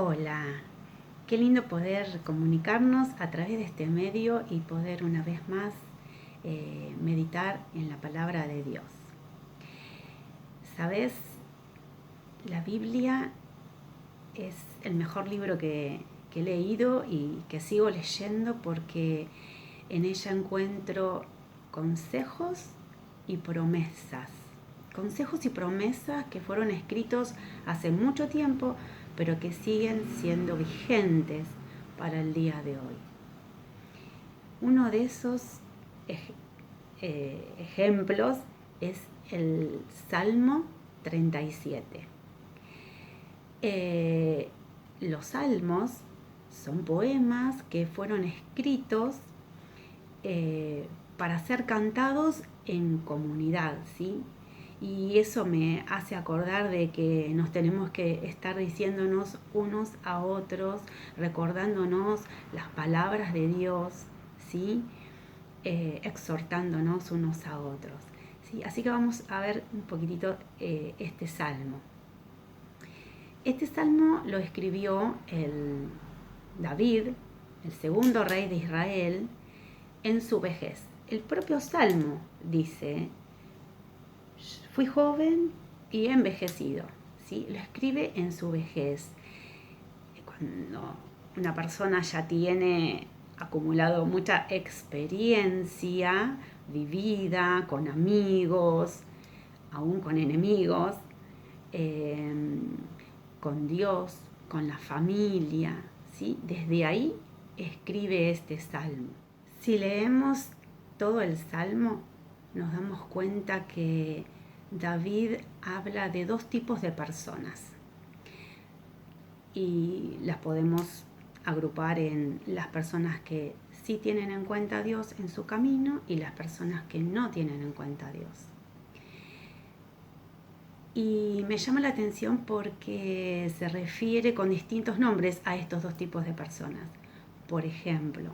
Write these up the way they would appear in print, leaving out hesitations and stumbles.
Hola, qué lindo poder comunicarnos a través de este medio y poder una vez más meditar en la palabra de Dios. ¿Sabes? La Biblia es el mejor libro que he leído y que sigo leyendo porque en ella encuentro consejos y promesas. Consejos y promesas que fueron escritos hace mucho tiempo, pero que siguen siendo vigentes para el día de hoy. Uno de esos ejemplos es el Salmo 37. Los salmos son poemas que fueron escritos para ser cantados en comunidad, ¿sí? Y eso me hace acordar de que nos tenemos que estar diciéndonos unos a otros, recordándonos las palabras de Dios, ¿sí? Exhortándonos unos a otros, ¿sí? Así que vamos a ver un poquitito este salmo. Este salmo lo escribió David, el segundo rey de Israel, en su vejez. El propio salmo dice: fui joven y envejecido, ¿sí? Lo escribe en su vejez. Cuando una persona ya tiene acumulado mucha experiencia vivida con amigos, aún con enemigos, con Dios, con la familia, ¿sí? Desde ahí escribe este salmo. Si leemos todo el salmo, nos damos cuenta que David habla de dos tipos de personas y las podemos agrupar en las personas que sí tienen en cuenta a Dios en su camino y las personas que no tienen en cuenta a Dios. Y me llama la atención porque se refiere con distintos nombres a estos dos tipos de personas. Por ejemplo,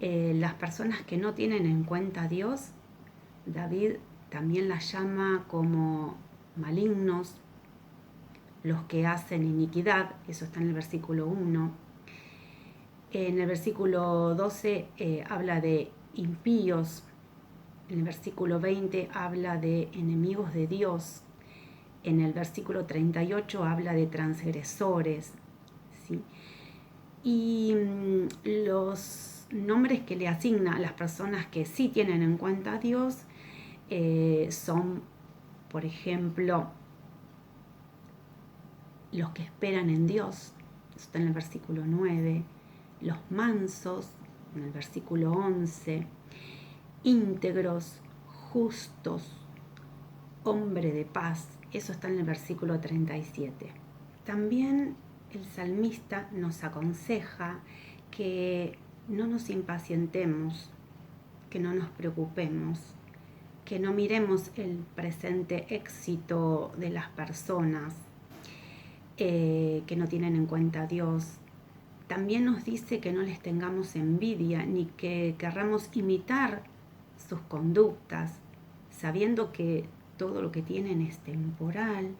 las personas que no tienen en cuenta a Dios, David también las llama como malignos, los que hacen iniquidad, eso está en el versículo 1. En el versículo 12 habla de impíos, en el versículo 20 habla de enemigos de Dios, en el versículo 38 habla de transgresores, ¿sí? Y los nombres que le asigna a las personas que sí tienen en cuenta a Dios son, por ejemplo, los que esperan en Dios, eso está en el versículo 9, los mansos, en el versículo 11, íntegros, justos, hombre de paz, eso está en el versículo 37. También el salmista nos aconseja que no nos impacientemos, que no nos preocupemos, que no miremos el presente éxito de las personas que no tienen en cuenta a Dios. También nos dice que no les tengamos envidia ni que querramos imitar sus conductas, sabiendo que todo lo que tienen es temporal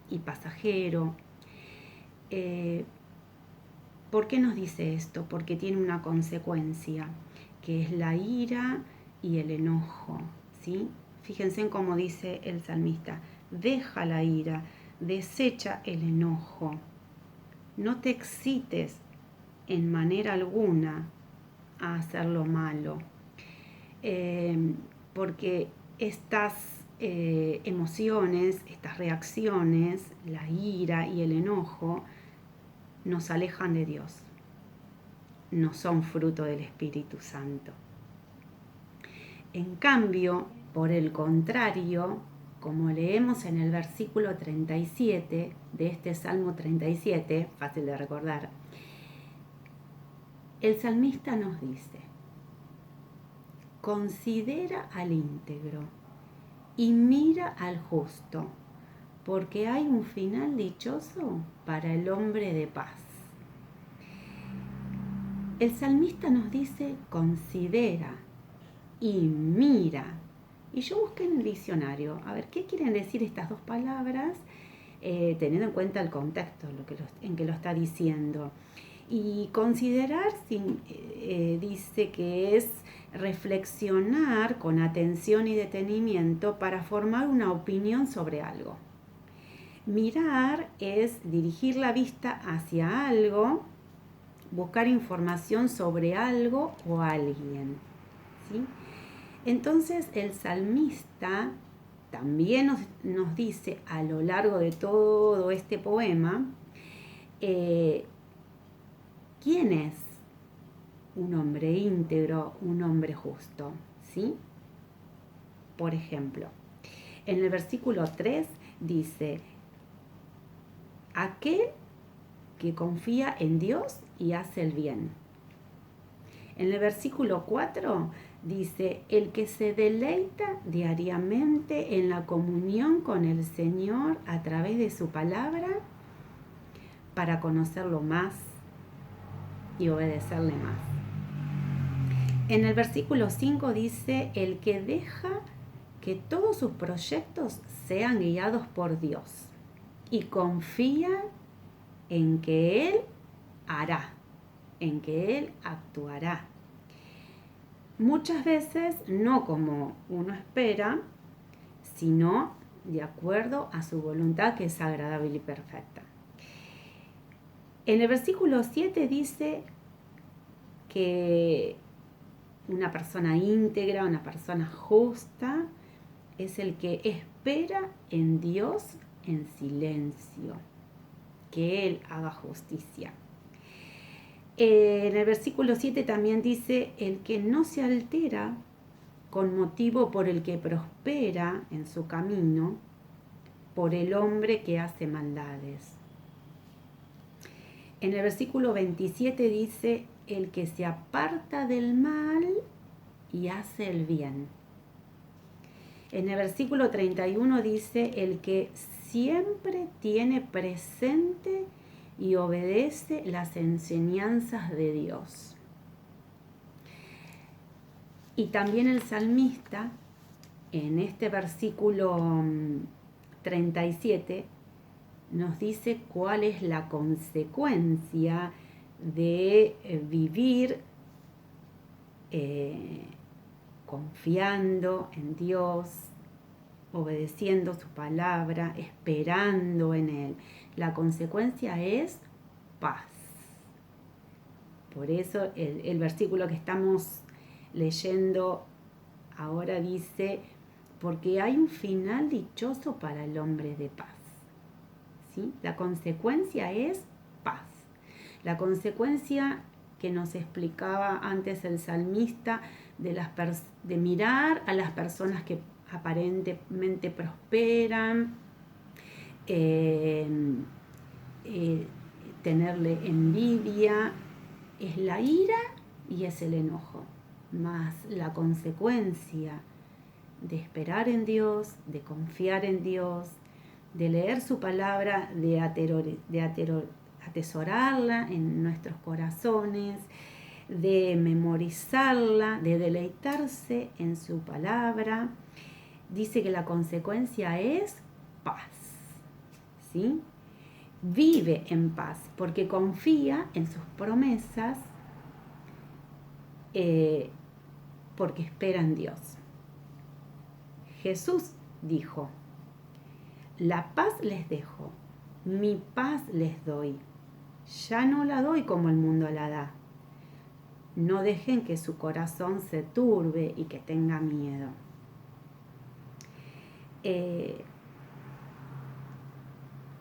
y pasajero. ¿Por qué nos dice esto? Porque tiene una consecuencia, que es la ira y el enojo, ¿sí? Fíjense en cómo dice el salmista: deja la ira, desecha el enojo, no te excites en manera alguna a hacer lo malo, porque estas emociones, estas reacciones, la ira y el enojo, nos alejan de Dios, no son fruto del Espíritu Santo. En cambio, por el contrario, como leemos en el versículo 37 de este Salmo 37, fácil de recordar, el salmista nos dice: considera al íntegro y mira al justo, porque hay un final dichoso para el hombre de paz. El salmista nos dice: considera y mira. Y yo busqué en el diccionario, a ver, ¿qué quieren decir estas dos palabras? teniendo en cuenta el contexto en que lo está diciendo. Y considerar, dice que es reflexionar con atención y detenimiento para formar una opinión sobre algo. Mirar es dirigir la vista hacia algo, buscar información sobre algo o alguien, ¿sí? Entonces el salmista también nos dice a lo largo de todo este poema quién es un hombre íntegro, un hombre justo, ¿sí? Por ejemplo, en el versículo 3 dice, aquel que confía en Dios y hace el bien. En el versículo 4 dice, el que se deleita diariamente en la comunión con el Señor a través de su palabra para conocerlo más y obedecerle más. En el versículo 5 dice, el que deja que todos sus proyectos sean guiados por Dios y confía en que Él hará, en que Él actuará. Muchas veces no como uno espera, sino de acuerdo a su voluntad que es agradable y perfecta. En el versículo 7 dice que una persona íntegra, una persona justa, es el que espera en Dios en silencio, que Él haga justicia. En el versículo 7 también dice, el que no se altera con motivo por el que prospera en su camino, por el hombre que hace maldades. En el versículo 27 dice, el que se aparta del mal y hace el bien. En el versículo 31 dice, el que siempre tiene presente y obedece las enseñanzas de Dios. Y también el salmista, en este versículo 37, nos dice cuál es la consecuencia de vivir confiando en Dios, obedeciendo su palabra, esperando en Él. La consecuencia es paz. Por eso el versículo que estamos leyendo ahora dice, porque hay un final dichoso para el hombre de paz. ¿Sí? La consecuencia es paz. La consecuencia que nos explicaba antes el salmista de mirar a las personas que aparentemente prosperan, tenerle envidia, es la ira y es el enojo, más la consecuencia de esperar en Dios, de confiar en Dios, de leer su palabra, de atesorarla en nuestros corazones, de memorizarla, de deleitarse en su palabra. Dice que la consecuencia es paz, ¿sí? Vive en paz porque confía en sus promesas, porque espera en Dios. Jesús dijo, la paz les dejo, mi paz les doy. Ya no la doy como el mundo la da. No dejen que su corazón se turbe y que tenga miedo.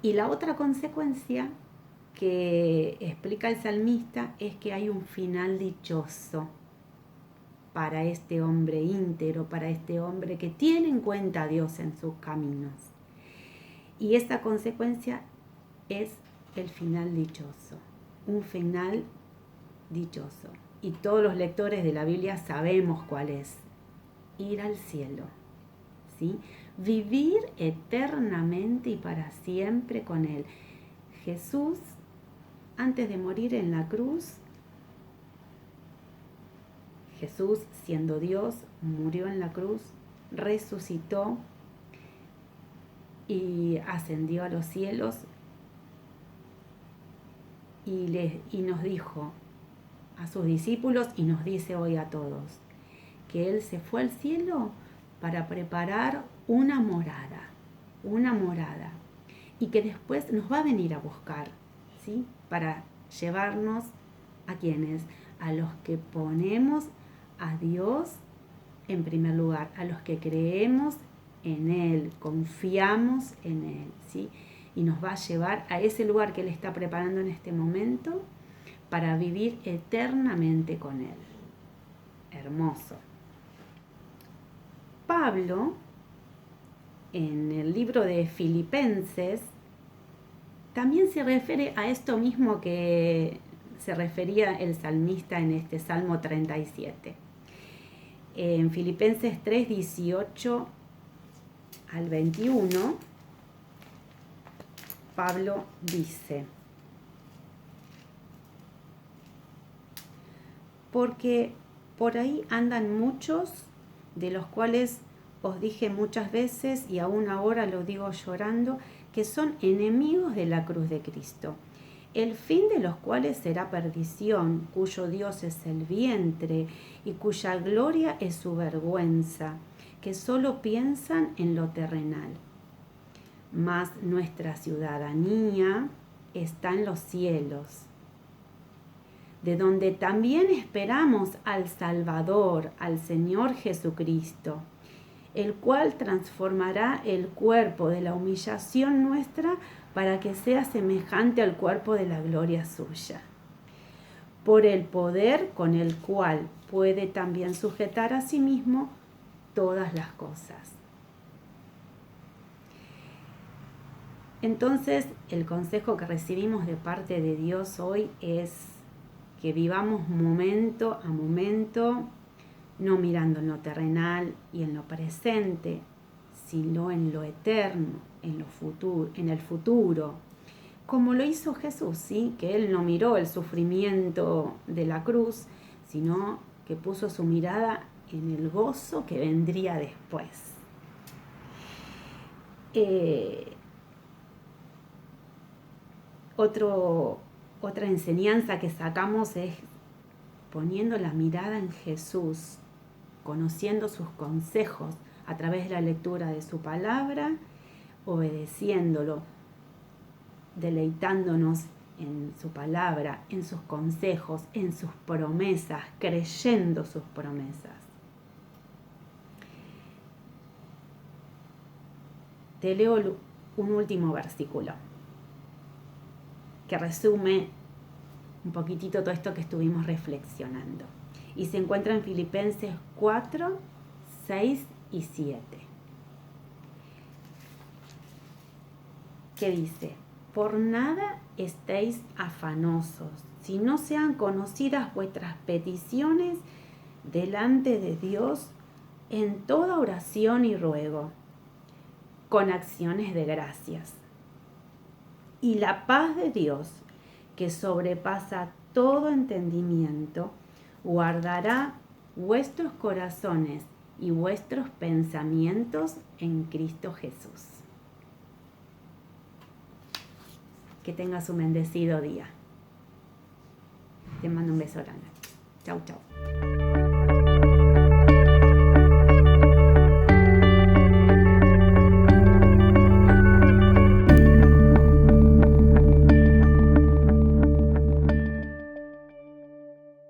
Y la otra consecuencia que explica el salmista es que hay un final dichoso para este hombre íntegro, para este hombre que tiene en cuenta a Dios en sus caminos. Y esta consecuencia es el final dichoso, un final dichoso. Y todos los lectores de la Biblia sabemos cuál es: ir al cielo, ¿sí? Vivir eternamente y para siempre con Él. Jesús, antes de morir en la cruz, Jesús, siendo Dios, murió en la cruz, resucitó y ascendió a los cielos y nos dijo a sus discípulos y nos dice hoy a todos que Él se fue al cielo para preparar una morada, y que después nos va a venir a buscar, ¿sí? Para llevarnos a quienes, a los que ponemos a Dios en primer lugar, a los que creemos en Él, confiamos en Él, ¿sí? Y nos va a llevar a ese lugar que Él está preparando en este momento para vivir eternamente con Él. Hermoso. Pablo, en el libro de Filipenses, también se refiere a esto mismo que se refería el salmista en este Salmo 37. En Filipenses 3, 18 al 21, Pablo dice: porque por ahí andan muchos, de los cuales os dije muchas veces y aún ahora lo digo llorando, que son enemigos de la cruz de Cristo, el fin de los cuales será perdición, cuyo Dios es el vientre y cuya gloria es su vergüenza, que solo piensan en lo terrenal. Mas nuestra ciudadanía está en los cielos, de donde también esperamos al Salvador, al Señor Jesucristo, el cual transformará el cuerpo de la humillación nuestra para que sea semejante al cuerpo de la gloria suya, por el poder con el cual puede también sujetar a sí mismo todas las cosas. Entonces, el consejo que recibimos de parte de Dios hoy es que vivamos momento a momento, no mirando en lo terrenal y en lo presente, sino en lo eterno, en el futuro, como lo hizo Jesús, ¿sí? Que Él no miró el sufrimiento de la cruz, sino que puso su mirada en el gozo que vendría después. Otra enseñanza que sacamos es poniendo la mirada en Jesús, conociendo sus consejos a través de la lectura de su palabra, obedeciéndolo, deleitándonos en su palabra, en sus consejos, en sus promesas, creyendo sus promesas. Te leo un último versículo que resume un poquitito todo esto que estuvimos reflexionando. Y se encuentra en Filipenses 4, 6 y 7. Que dice: por nada estéis afanosos, si no sean conocidas vuestras peticiones delante de Dios en toda oración y ruego, con acciones de gracias. Y la paz de Dios, que sobrepasa todo entendimiento, guardará vuestros corazones y vuestros pensamientos en Cristo Jesús. Que tengas un bendecido día. Te mando un beso grande. Chau, chau.